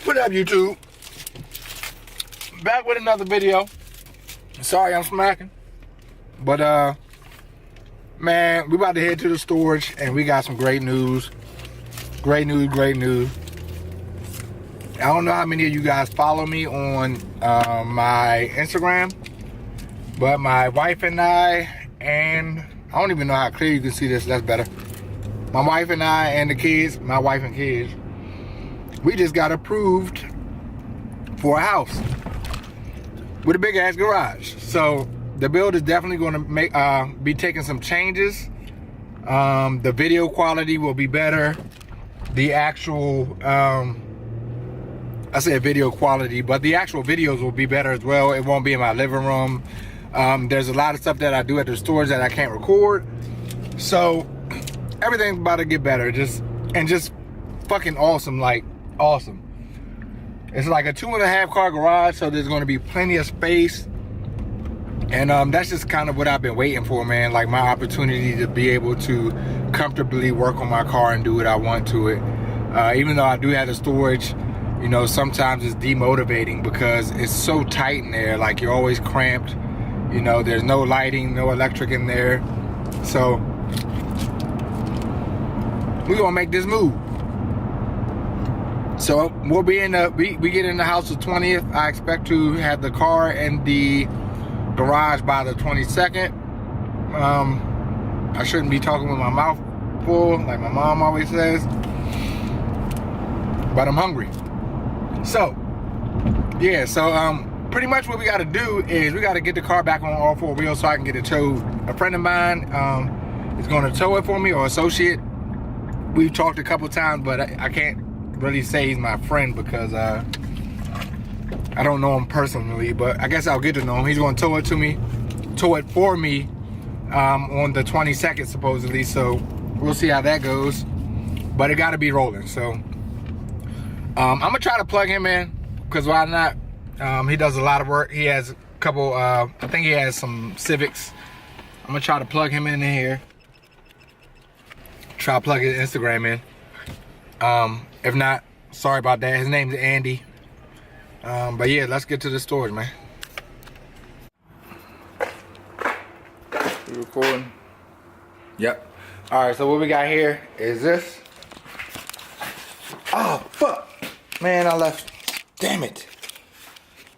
What up, YouTube? Back with another video. Sorry I'm smacking. But man, we about to head to the storage and we got some great news. Great news. I don't know how many of you guys follow me on my Instagram, but my wife and I don't even know how clear you can see this, that's better. My wife and I and the kids, my wife and kids, we just got approved for a house with a big ass garage. So the build is definitely going to be taking some changes. The video quality will be better. The actual, I said video quality, but the actual videos will be better as well. It won't be in my living room. There's a lot of stuff that I do at the stores that I can't record. So everything's about to get better. Just fucking awesome, like awesome. It's like a 2.5 car garage, so there's going to be plenty of space. And that's just kind of what I've been waiting for, man. Like my opportunity to be able to comfortably work on my car and do what I want to it. Even though I do have the storage, you know, sometimes it's demotivating because it's so tight in there. Like you're always cramped. You know, there's no lighting, no electric in there. So we're gonna make this move. So we'll be in the, we get in the house the 20th. I expect to have the car in the garage by the 22nd. I shouldn't be talking with my mouth full like my mom always says, but I'm hungry. So yeah, so pretty much what we got to do is we got to get the car back on all 4 wheels so I can get it towed. A friend of mine is going to tow it for me, or associate. We've talked a couple times, but I can't really say he's my friend because I don't know him personally, but I guess I'll get to know him. He's going to tow it for me on the 22nd supposedly, so we'll see how that goes, but it got to be rolling. So I'm gonna try to plug him in because why not? He does a lot of work. He has a couple, I think he has some Civics. I'm gonna try to plug him in here. Try to plug his Instagram in. If not, sorry about that. His name's Andy. But yeah, let's get to the storage, man. You recording? Yep. All right, so what we got here is this. Oh, fuck. Man, I left. Damn it.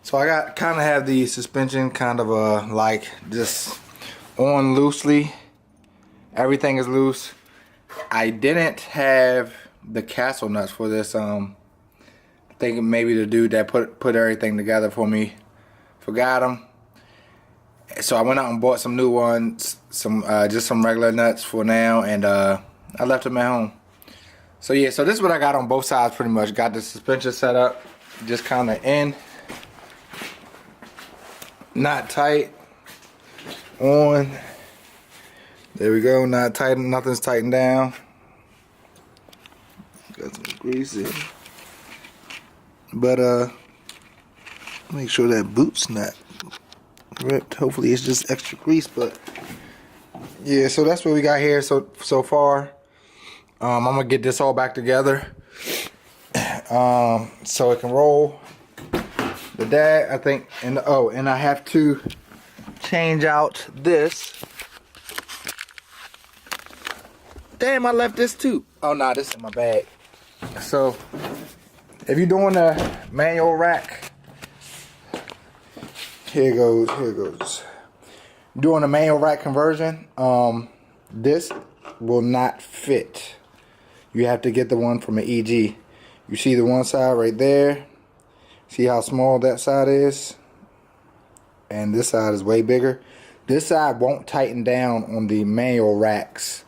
So I got kind of have the suspension kind of like just on loosely. Everything is loose. I didn't have the castle nuts for this. I think maybe the dude that put everything together for me forgot them. So I went out and bought some new ones, some just some regular nuts for now, and I left them at home. So yeah, so this is what I got on both sides pretty much. Got the suspension set up, just kind of in, not tight, on. There we go, not tight, nothing's tightened down. Got some grease in. But make sure that boot's not ripped. Hopefully it's just extra grease, but yeah, so that's what we got here so far. I'm gonna get this all back together so it can roll. The dad, I think, and I have to change out this. Damn, I left this too. Oh no, this is in my bag. So if you're doing a manual rack, here goes. Doing a manual rack conversion, this will not fit. You have to get the one from an EG. You see the one side right there? See how small that side is? And this side is way bigger. This side won't tighten down on the manual racks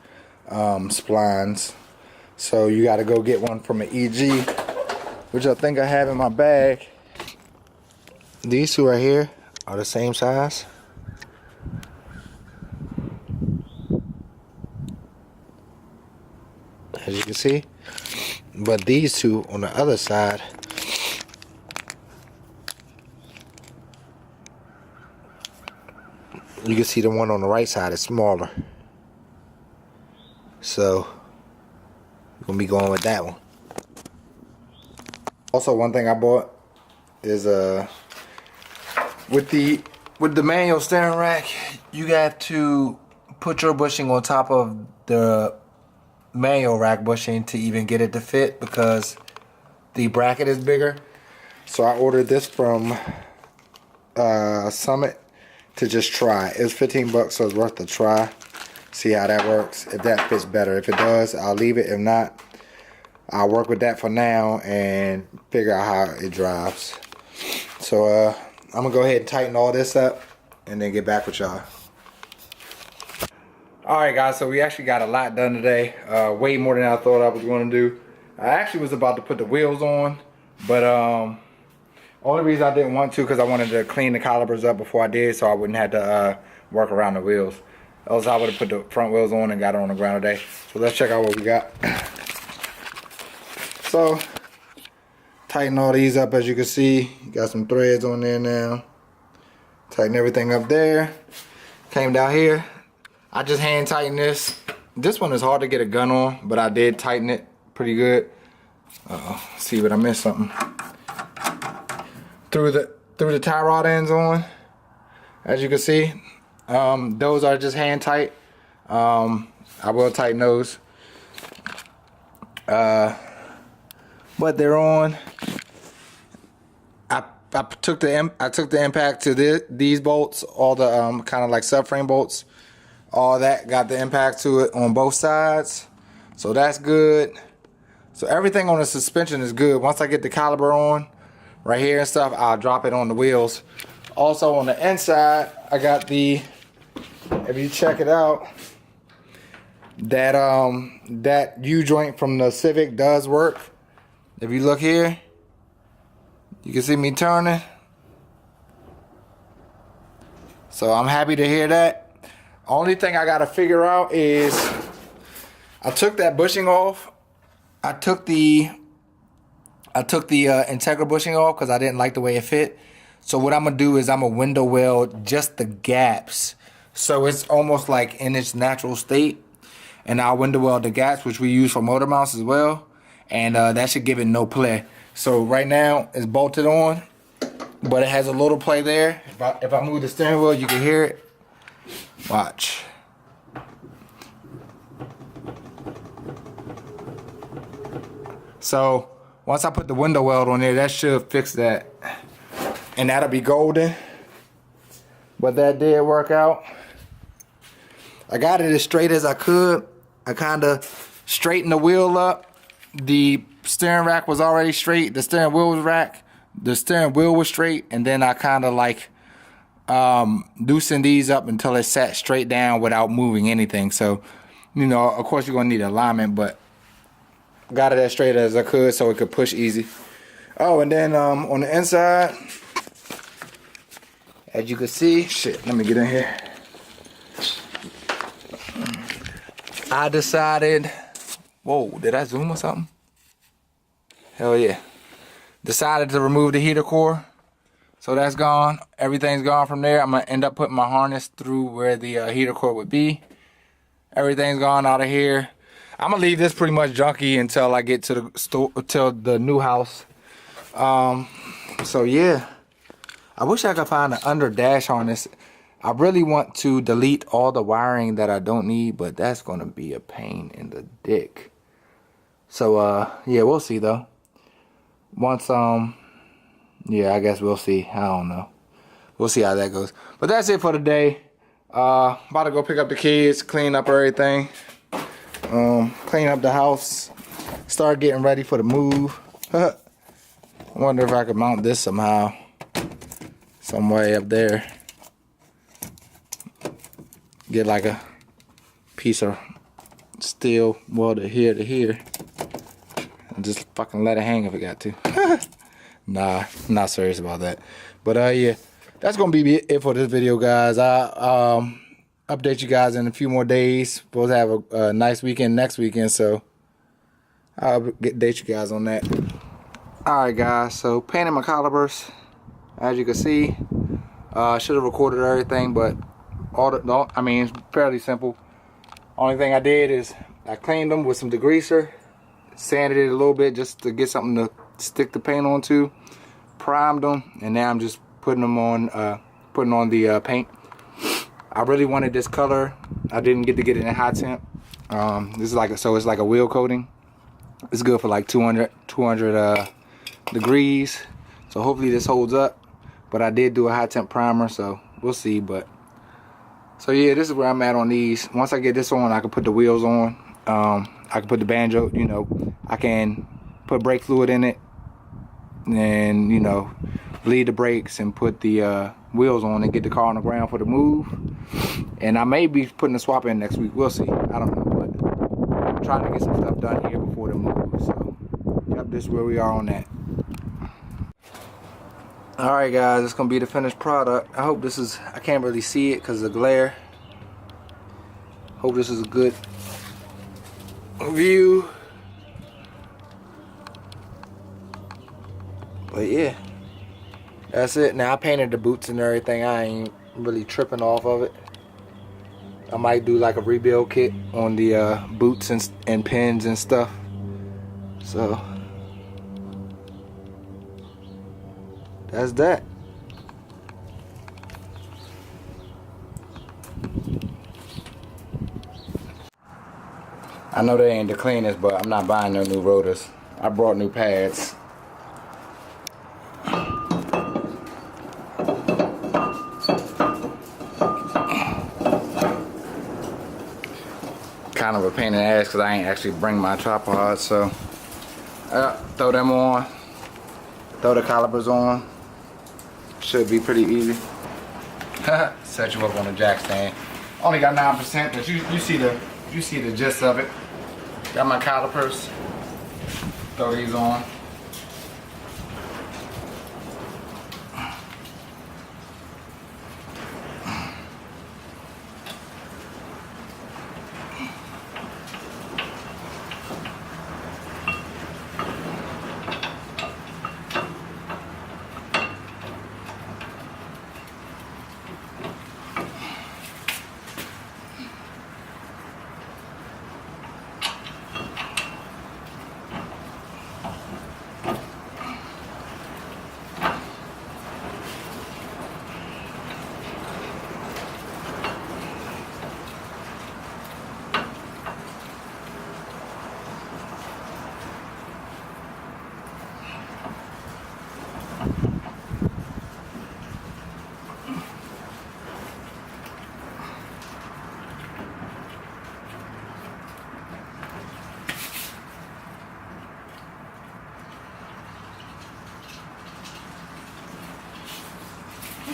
splines. So you got to go get one from an EG, which I think I have in my bag. These two right here are the same size. As you can see. But these two on the other side, you can see the one on the right side is smaller. So we're gonna be going with that one. Also, one thing I bought is with the manual steering rack, you have to put your bushing on top of the manual rack bushing to even get it to fit, because the bracket is bigger. So I ordered this from Summit to just try. It was 15 bucks, so it's worth a try. See how that works. If that fits better. If it does, I'll leave it. If not, I'll work with that for now and figure out how it drives. So I'm gonna go ahead and tighten all this up and then get back with y'all. Alright guys, so we actually got a lot done today. Way more than I thought I was gonna do. I actually was about to put the wheels on, but only reason I didn't want to because I wanted to clean the calipers up before I did, so I wouldn't have to work around the wheels. Else I would have put the front wheels on and got it on the ground today. So let's check out what we got. So tighten all these up. As you can see, got some threads on there now. Tighten everything up there. Came down here. I just hand tighten this. This one is hard to get a gun on, but I did tighten it pretty good. See, but I missed something. Threw the tie rod ends on. As you can see, those are just hand tight. I will tighten those. But they're on. I took the impact to these bolts, all the kind of like subframe bolts. All that got the impact to it on both sides, so that's good. So everything on the suspension is good. Once I get the caliper on right here and stuff, I'll drop it on the wheels. Also on the inside, I got the, if you check it out, that U-joint from the Civic does work. If you look here, you can see me turning. So I'm happy to hear that. Only thing I gotta figure out is I took that bushing off. I took the Integra bushing off because I didn't like the way it fit. So what I'm gonna do is I'm gonna window weld just the gaps, so it's almost like in its natural state. And I'll window weld the gaps, which we use for motor mounts as well, and that should give it no play. So right now it's bolted on, but it has a little play there. If I move the steering wheel, you can hear it. Watch. So once I put the window weld on there, that should fix that, and that'll be golden. But that did work out. I got it as straight as I could. I kind of straightened the wheel up. The steering rack was already straight. The steering wheel was straight, and then I kind of like loosen these up until it sat straight down without moving anything. So, you know, of course you're gonna need alignment, but got it as straight as I could so it could push easy. Oh, and then on the inside, as you can see, shit, let me get in here. I decided, whoa, did I zoom or something? Hell yeah. Decided to remove the heater core. So that's gone. Everything's gone from there. I'm gonna end up putting my harness through where the heater cord would be. Everything's gone out of here. I'm gonna leave this pretty much junky until I get to the store, till the new house. So yeah, I wish I could find an under dash harness. I really want to delete all the wiring that I don't need, but that's gonna be a pain in the dick. So yeah, we'll see though. Once yeah, I guess we'll see. I don't know. We'll see how that goes. But that's it for today. About to go pick up the kids, clean up everything, clean up the house, start getting ready for the move. I wonder if I could mount this somehow, some way up there. Get like a piece of steel welded here to here, and just fucking let it hang if I got to. Nah, I'm not serious about that. But yeah, that's gonna be it for this video, guys. I'll update you guys in a few more days. Supposed to have a nice weekend next weekend, so I'll update you guys on that. Alright guys, so painting my calipers, as you can see. Should have recorded everything, but I mean, it's fairly simple. Only thing I did is I cleaned them with some degreaser, sanded it a little bit just to get something to stick the paint onto. Primed them, and now I'm just putting them on, the paint. I really wanted this color. I didn't get to get it in high temp. This is it's like a wheel coating. It's good for like 200 degrees. So hopefully this holds up. But I did do a high temp primer, so we'll see. But so yeah, this is where I'm at on these. Once I get this on, I can put the wheels on. I can put the banjo. You know, I can put brake fluid in it, and you know, bleed the brakes and put the wheels on and get the car on the ground for the move. And I may be putting a swap in next week. We'll see. I don't know, but I'm trying to get some stuff done here before the move. So yep, this is where we are on that. Alright guys, it's gonna be the finished product. I hope this is, I can't really see it because of the glare. Hope this is a good view. But yeah, that's it. Now I painted the boots and everything. I ain't really tripping off of it. I might do like a rebuild kit on the boots and pins and stuff. So that's that. I know they ain't the cleanest, but I'm not buying no new rotors. I brought new pads. Kind of a pain in the ass because I ain't actually bring my tripod, so throw them on, throw the calipers on. Should be pretty easy. Set you up on the jack stand. Only got 9%, but you see the gist of it. Got my calipers. Throw these on.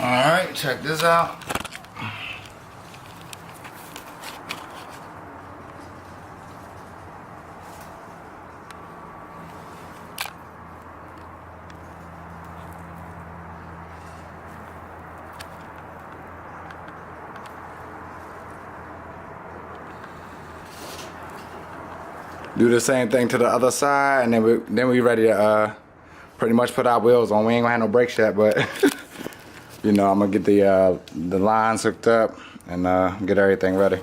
Alright, check this out. Do the same thing to the other side, and then we ready to pretty much put our wheels on. We ain't gonna have no brakes yet, but you know, I'm gonna get the lines hooked up and get everything ready.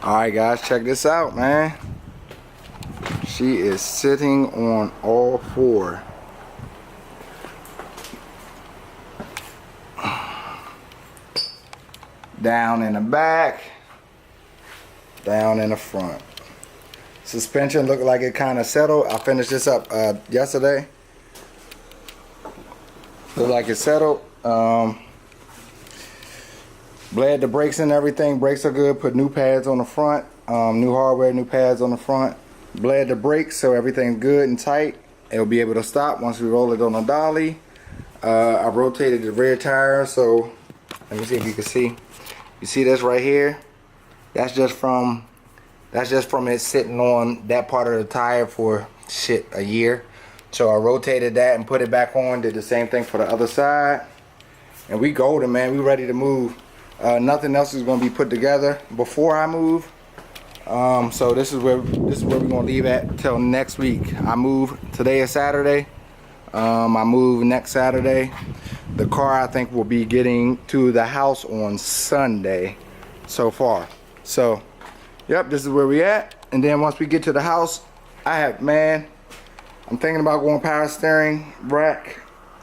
Alright guys, check this out, man. She is sitting on all four. Down in the back, down in the front. Suspension looked like it kind of settled. I finished this up yesterday. Looked like it settled. Bled the brakes and everything. Brakes are good. Put new pads on the front. New hardware, new pads on the front. Bled the brakes so everything's good and tight. It'll be able to stop once we roll it on the dolly. I rotated the rear tire, so let me see if you can see. You see this right here? That's just from it sitting on that part of the tire for a year. So I rotated that and put it back on. Did the same thing for the other side, and we golden, man. We ready to move. Nothing else is going to be put together before I move. So this is where we're gonna leave at till next week. I move. Today is Saturday. I move next Saturday. The car I think will be getting to the house on Sunday. so far. So, yep, this is where we at. And then once we get to the house, I'm thinking about going power steering rack.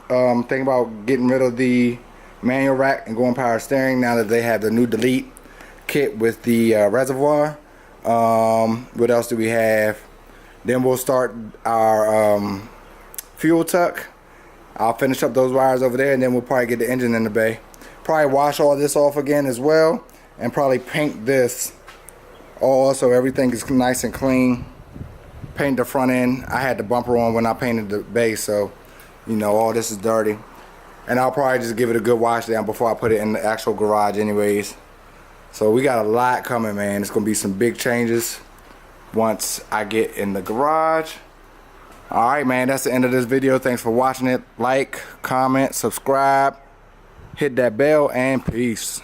Thinking about getting rid of the manual rack and going power steering now that they have the new Delete kit with the reservoir. What else do we have? Then we'll start our fuel tuck. I'll finish up those wires over there, and then we'll probably get the engine in the bay. Probably wash all this off again as well, and probably paint this all so everything is nice and clean. Paint the front end. I had the bumper on when I painted the base, so you know all this is dirty. And I'll probably just give it a good wash down before I put it in the actual garage anyways. So we got a lot coming, man. It's gonna be some big changes once I get in the garage. Alright, man, that's the end of this video. Thanks for watching it. Like, comment, subscribe, hit that bell, and peace.